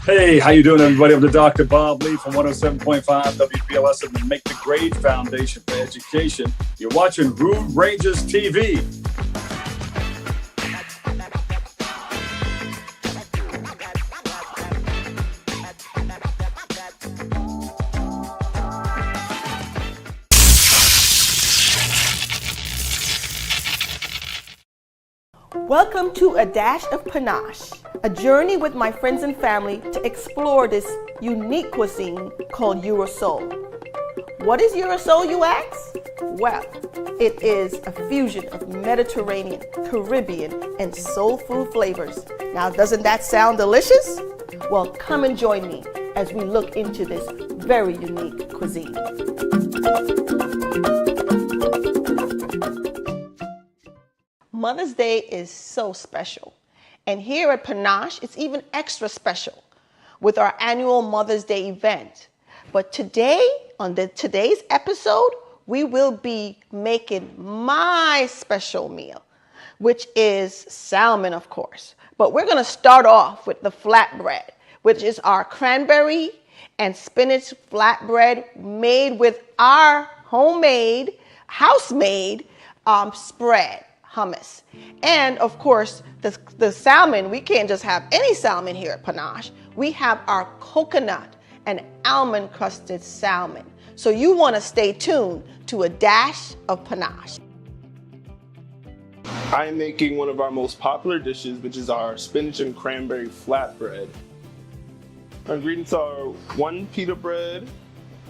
Hey, how you doing, everybody? I'm the Dr. Bob Lee from 107.5 WPLS and the Make the Grade Foundation for Education. You're watching Rude Rangers TV. Welcome to A Dash of Panache, a journey with my friends and family to explore this unique cuisine called Eurosol. What is Eurosol, you ask? Well, it is a fusion of Mediterranean, Caribbean, and soul food flavors. Now, doesn't that sound delicious? Well, come and join me as we look into this very unique cuisine. Mother's Day is so special. And here at Panache, it's even extra special with our annual Mother's Day event. But today, on today's episode, we will be making my special meal, which is salmon, of course. But we're gonna start off with the flatbread, which is our cranberry and spinach flatbread made with our homemade, house-made spread. Hummus. And of course, the salmon, we can't just have any salmon here at Panache. We have our coconut and almond crusted salmon. So you want to stay tuned to A Dash of Panache. I'm making one of our most popular dishes, which is our spinach and cranberry flatbread. Our ingredients are 1 pita bread,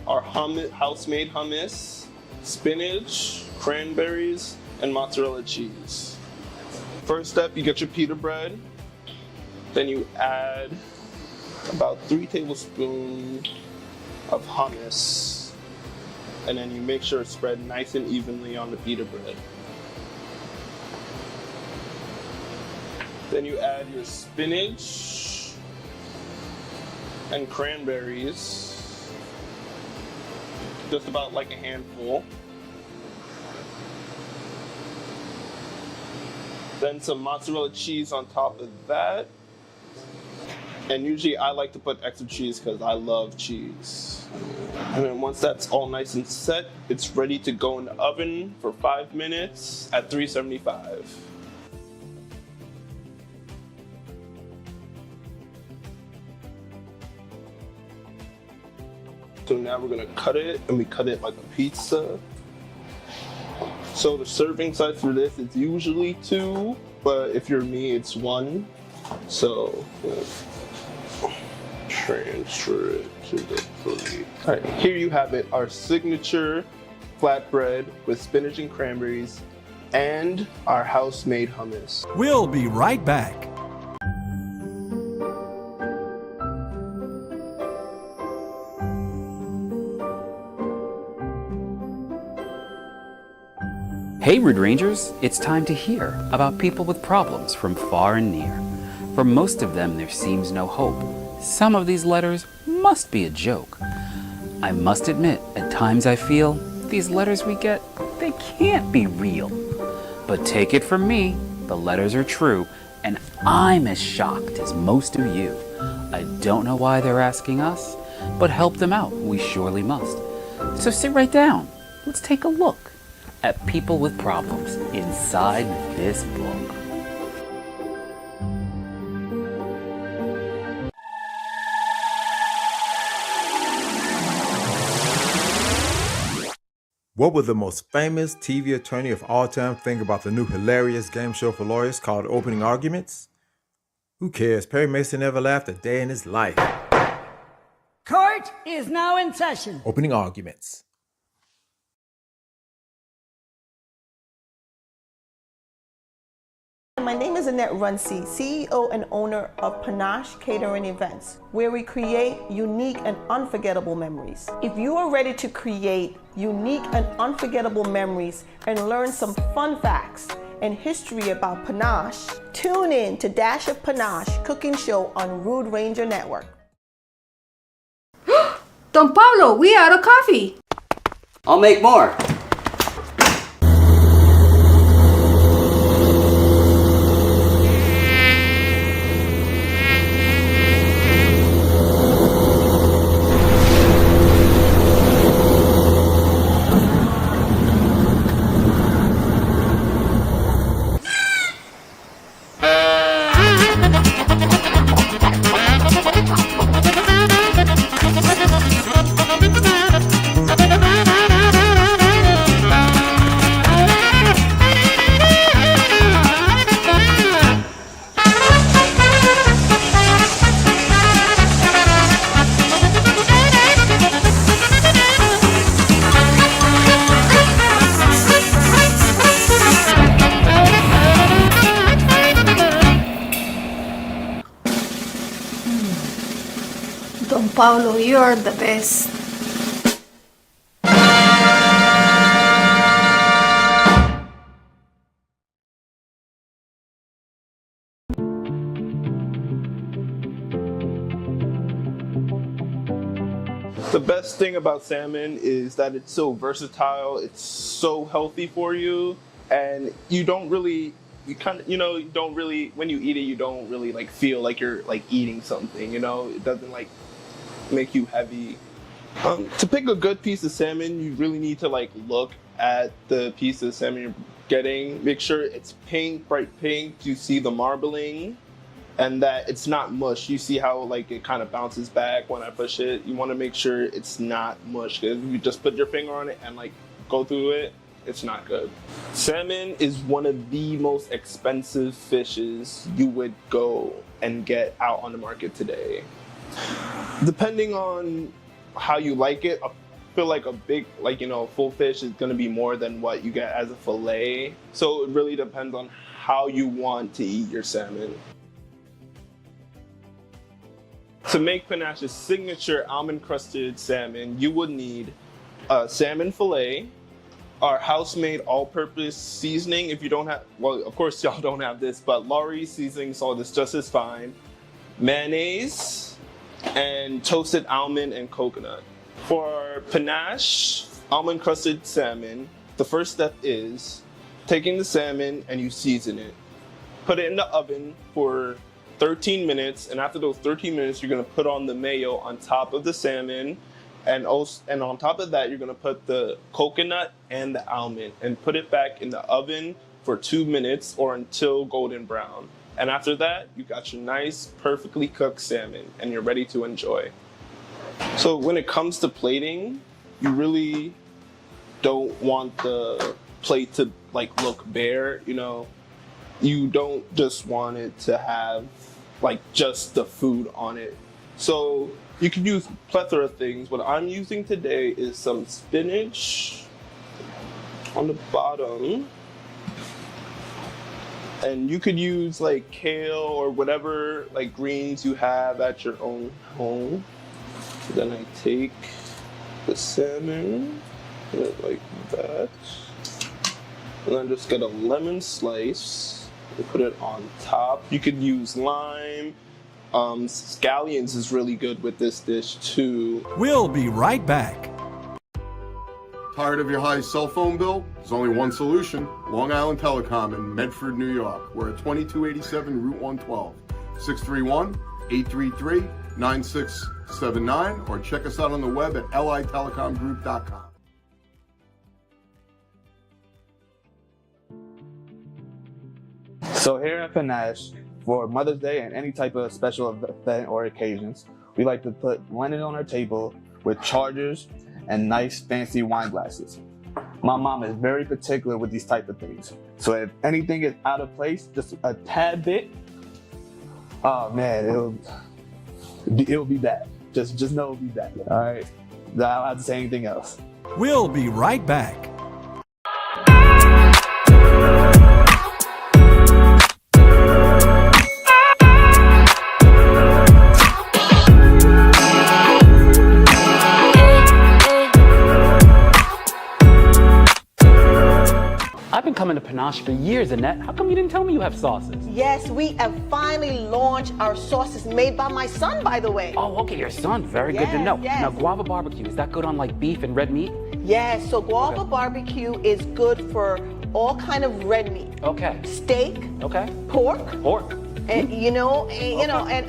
our house-made hummus, spinach, cranberries, and mozzarella cheese. First step, you get your pita bread. Then you add about 3 tablespoons of hummus. And then you make sure it's spread nice and evenly on the pita bread. Then you add your spinach and cranberries. Just about like a handful. Then some mozzarella cheese on top of that. And usually I like to put extra cheese because I love cheese. And then once that's all nice and set, it's ready to go in the oven for 5 minutes at 375. So now we're gonna cut it, and we cut it like a pizza. So the serving size for this is usually 2, but if you're me, it's 1. So transfer it to the plate. All right, here you have it, our signature flatbread with spinach and cranberries and our house-made hummus. We'll be right back. Hey Rude Rangers, it's time to hear about people with problems from far and near. For most of them, there seems no hope. Some of these letters must be a joke. I must admit, at times I feel these letters we get, they can't be real. But take it from me, the letters are true, and I'm as shocked as most of you. I don't know why they're asking us, but help them out, we surely must. So sit right down, let's take a look at people with problems inside this book. What would the most famous TV attorney of all time think about the new hilarious game show for lawyers called Opening Arguments? Who cares? Perry Mason never laughed a day in his life. Court is now in session. Opening Arguments. My name is Annette Runcie, CEO and owner of Panash Catering Events, where we create unique and unforgettable memories. If you are ready to create unique and unforgettable memories and learn some fun facts and history about Panache, tune in to Dash of Panache cooking show on Rude Ranger Network. Don Pablo, we out of coffee. I'll make more. Don Pablo, you're the best. The best thing about salmon is that it's so versatile, it's so healthy for you, and you don't really, you don't really, when you eat it, you don't really like feel like you're like eating something, it doesn't like make you heavy. To pick a good piece of salmon, you really need to like look at the piece of salmon you're getting, make sure it's pink, bright pink, you see the marbling, and that it's not mush. You see how like it kind of bounces back when I push it. You want to make sure it's not mush, because if you just put your finger on it and like go through it, it's not good. Salmon is one of the most expensive fishes you would go and get out on the market today. Depending on how you like it, I feel like a big, full fish is gonna be more than what you get as a fillet. So it really depends on how you want to eat your salmon. To make Panash's signature almond-crusted salmon, you would need a salmon fillet, our house-made all-purpose seasoning. If you don't have, well, of course y'all don't have this, but Lawry's seasoning salt is just as fine. Mayonnaise, and toasted almond and coconut. For Panache almond-crusted salmon, the first step is taking the salmon and you season it. Put it in the oven for 13 minutes, and after those 13 minutes, you're gonna put on the mayo on top of the salmon, and on top of that, you're gonna put the coconut and the almond, and put it back in the oven for 2 minutes or until golden brown. And after that, you got your nice, perfectly cooked salmon, and you're ready to enjoy. So when it comes to plating, you really don't want the plate to like look bare, You don't just want it to have like just the food on it. So you can use a plethora of things. What I'm using today is some spinach on the bottom. And you could use like kale or whatever like greens you have at your own home. So then I take the salmon, put it like that. And then just get a lemon slice. And put it on top. You could use lime. Scallions is really good with this dish too. We'll be right back. Tired of your high cell phone bill? There's only one solution. Long Island Telecom in Medford, New York. We're at 2287 Route 112. 631-833-9679 or check us out on the web at litelecomgroup.com. So here at Panash, for Mother's Day and any type of special event or occasions, we like to put linen on our table with chargers and nice fancy wine glasses. My mom is very particular with these type of things. So if anything is out of place, just a tad bit, oh man, it'll be bad. Just know it'll be bad. All right, I don't have to say anything else. We'll be right back. I've been coming to Panache for years, Annette. How come you didn't tell me you have sauces? Yes, we have finally launched our sauces made by my son, by the way. Oh, okay, your son. Very good to know. Yes. Now, guava barbecue, is that good on like beef and red meat? Yes, so guava barbecue is good for all kind of red meat. Okay. Steak. Okay. Pork. Pork. And and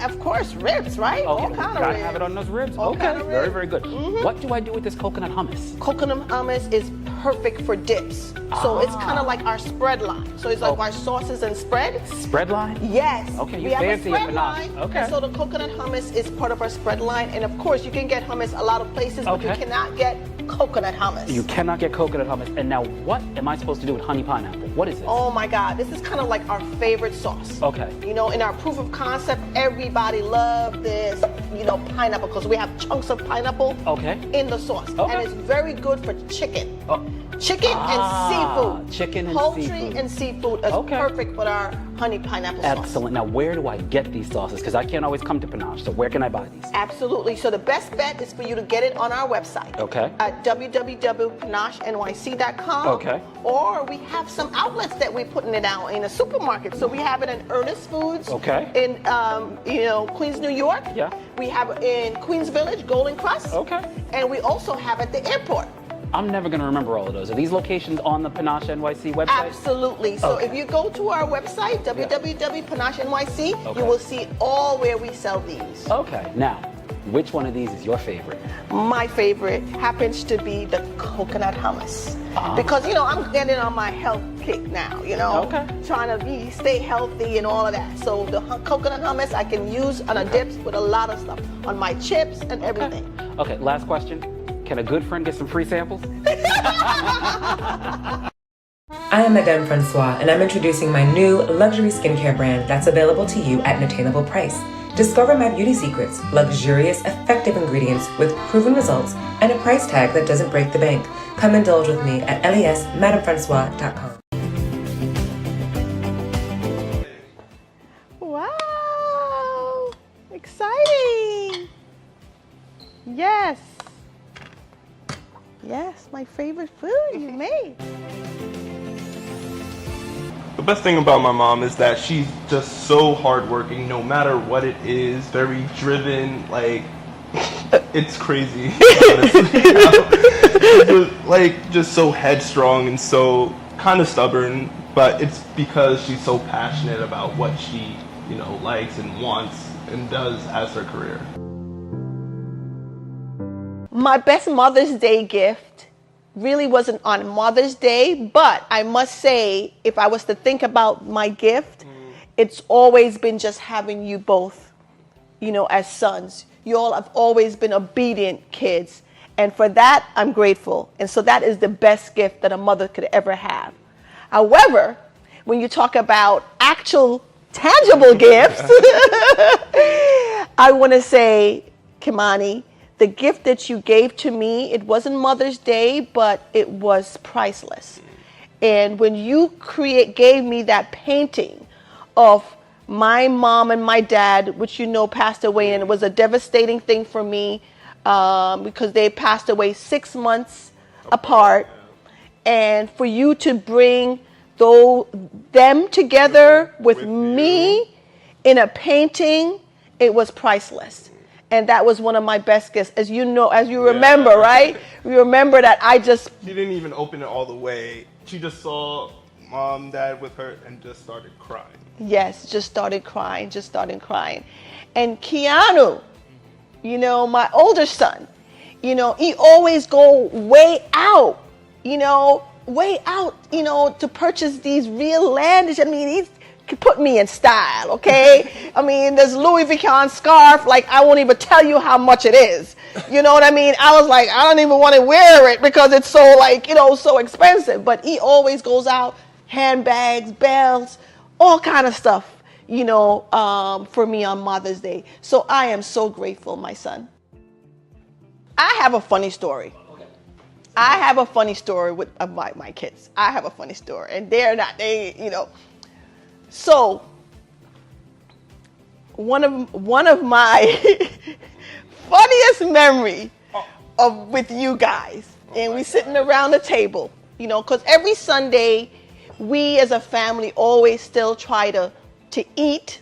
of course ribs, right? Okay. All kind of Gotta ribs. have it on those ribs. All Okay. kind of Very, ribs. very good. Mhm. What do I do with this coconut hummus? Coconut hummus is perfect for dips. So it's kind of like our spread line. So it's like our sauces and spread. Spread line? Yes. Okay, you we have a fancy it, spread Panache. line. Okay. And so the coconut hummus is part of our spread line. And of course, you can get hummus a lot of places, but you Okay. cannot get coconut hummus. You cannot get coconut hummus. And now, what am I supposed to do with honey pineapple? What is this? Oh my God, this is kind of like our favorite sauce. Okay. In our proof of concept, everybody loved this, pineapple because we have chunks of pineapple in the sauce. And it's very good for chicken. Chicken and seafood. Chicken and Poultry seafood. and seafood is perfect for our honey pineapple sauce. Excellent. Now, where do I get these sauces? Because I can't always come to Panache, so where can I buy these? Absolutely. So the best bet is for you to get it on our website. At www.panashnyc.com. Or we have some outlets that we're putting it out in a supermarket. So we have it in Ernest Foods. In Queens, New York. We have it in Queens Village, Golden Crust. And we also have it at the airport. I'm never going to remember all of those. Are these locations on the Panache NYC website? Absolutely. So if you go to our website, www.panashnyc, you will see all where we sell these. Now, which one of these is your favorite? My favorite happens to be the coconut hummus. Because, I'm getting on my health kick now, trying to stay healthy and all of that. So the coconut hummus I can use on a dips with a lot of stuff, on my chips and everything. Last question. Can a good friend get some free samples? I am Madame Francois, and I'm introducing my new luxury skincare brand that's available to you at an attainable price. Discover my beauty secrets, luxurious, effective ingredients with proven results and a price tag that doesn't break the bank. Come indulge with me at lesmadamefrancois.com. Wow! Exciting! Yes. Yes, my favorite food you made. The best thing about my mom is that she's just so hardworking, no matter what it is, very driven, like, it's crazy, honestly. Just so headstrong and so kind of stubborn, but it's because she's so passionate about what she, likes and wants and does as her career. My best Mother's Day gift really wasn't on Mother's Day, but I must say, if I was to think about my gift, it's always been just having you both, as sons. You all have always been obedient kids. And for that, I'm grateful. And so that is the best gift that a mother could ever have. However, when you talk about actual tangible gifts, I want to say, Kimani, the gift that you gave to me, it wasn't Mother's Day, but it was priceless. And when you gave me that painting of my mom and my dad, which passed away, and it was a devastating thing for me because they passed away 6 months apart. And for you to bring them together with me in a painting, it was priceless. And that was one of my best gifts, as you remember, right? You remember that She didn't even open it all the way. She just saw Mom, Dad with her and just started crying. Yes, just started crying. And Keanu, my older son, he always go way out, to purchase these real landish. I mean, he's put me in style, okay? I mean, this Louis Vuitton scarf, I won't even tell you how much it is. You know what I mean? I was like, I don't even want to wear it because it's so so expensive. But he always goes out, handbags, belts, all kind of stuff, for me on Mother's Day. So I am so grateful, my son. I have a funny story. I have a funny story with my kids. I have a funny story. And So, one of my funniest memory with you guys, and we sitting around the table, because every Sunday we as a family always still try to eat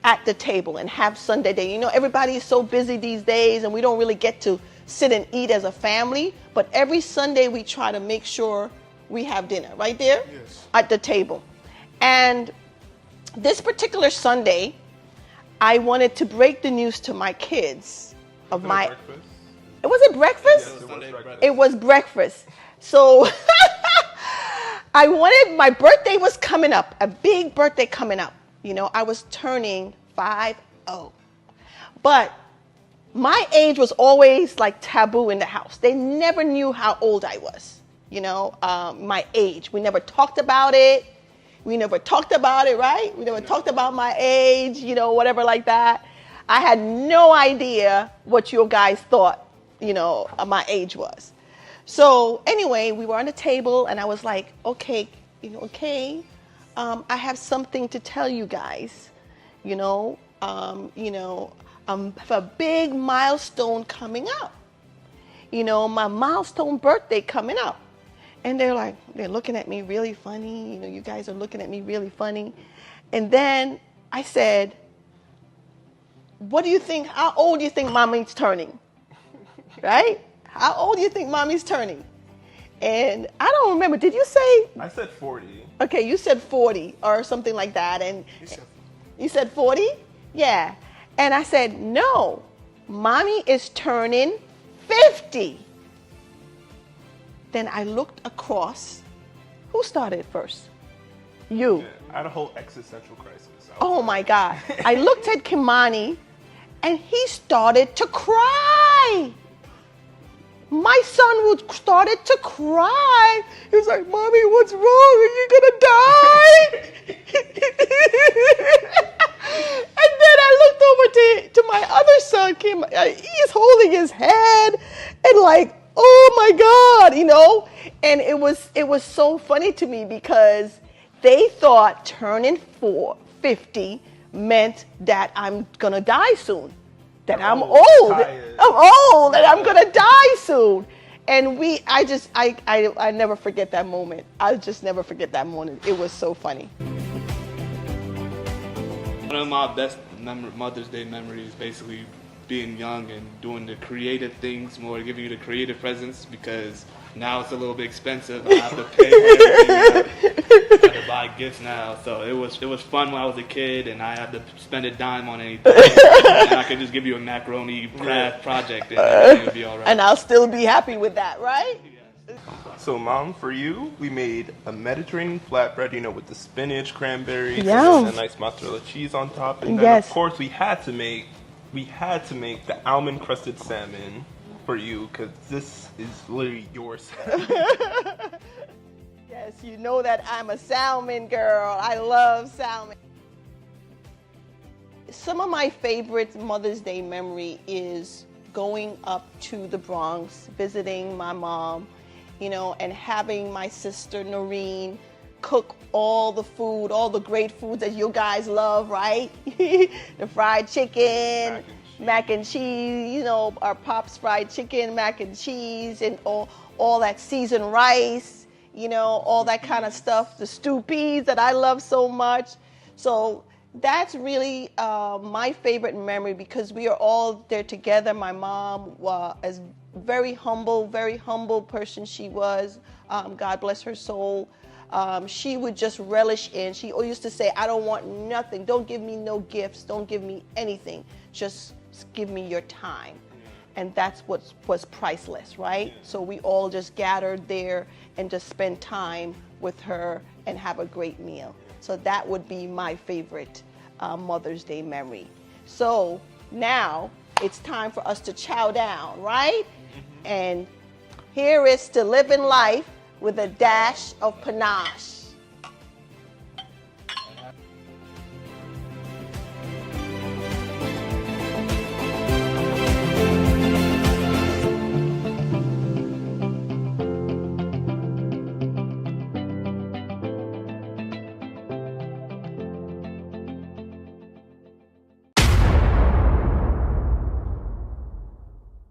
at the table and have Sunday day. Everybody is so busy these days, and we don't really get to sit and eat as a family. But every Sunday we try to make sure we have dinner right there at the table. And this particular Sunday, I wanted to break the news to my kids of my. Breakfast? Was it breakfast? Yes, it was breakfast. So my birthday was coming up, a big birthday coming up. I was turning 50. But my age was always taboo in the house. They never knew how old I was. My age. We never talked about it. Right? We never talked about my age, whatever like that. I had no idea what you guys thought, my age was. So anyway, we were on the table and I was like, okay, I have something to tell you guys, I have a big milestone coming up, my milestone birthday coming up. And they're looking at me really funny, you guys are looking at me really funny. And then I said, what do you think, how old do you think mommy's turning? Right? How old do you think mommy's turning? And I don't remember, did you say? I said 40. Okay, you said 40 or something like that. And you said 40? Yeah. And I said, no, mommy is turning 50. Then I looked across. Who started first? You. Yeah, I had a whole existential crisis. Oh my God. I looked at Kimani and he started to cry. My son started to cry. He was like, Mommy, what's wrong? Are you gonna die? And then I looked over to my other son, Kim. He's holding his head and oh my God, And it was so funny to me because they thought turning 50 meant that I'm gonna die soon. That I'm old. And I'm gonna die soon. And I never forget that moment. I just never forget that moment. It was so funny. One of my best Mother's Day memories, basically being young and doing the creative things more, giving you the creative presents, because now it's a little bit expensive. I have to pay for everything. I have to buy gifts now. So it was fun when I was a kid, and I had to spend a dime on anything. And I could just give you a macaroni craft project, and everything would be all right. And I'll still be happy with that, right? So, Mom, for you, we made a Mediterranean flatbread, with the spinach, cranberries, and then a nice mozzarella cheese on top. And then, of course, we had to make the almond crusted salmon for you, because this is literally your salmon. Yes, you know that I'm a salmon girl. I love salmon. Some of my favorite Mother's Day memory is going up to the Bronx, visiting my mom, and having my sister Noreen cook all the food, all the great foods that you guys love, right? The fried chicken, mac and cheese, our Pop's fried chicken, mac and cheese, and all that seasoned rice, all that kind of stuff, the stew peas that I love so much. So that's really my favorite memory, because we are all there together. My mom is very humble person she was. God bless her soul. She would just relish in. She used to say, I don't want nothing. Don't give me no gifts. Don't give me anything. Just give me your time. And that's what was priceless, right? So we all just gathered there and just spent time with her and have a great meal. So that would be my favorite Mother's Day memory. So now it's time for us to chow down, right? And here is to living life with a dash of panache.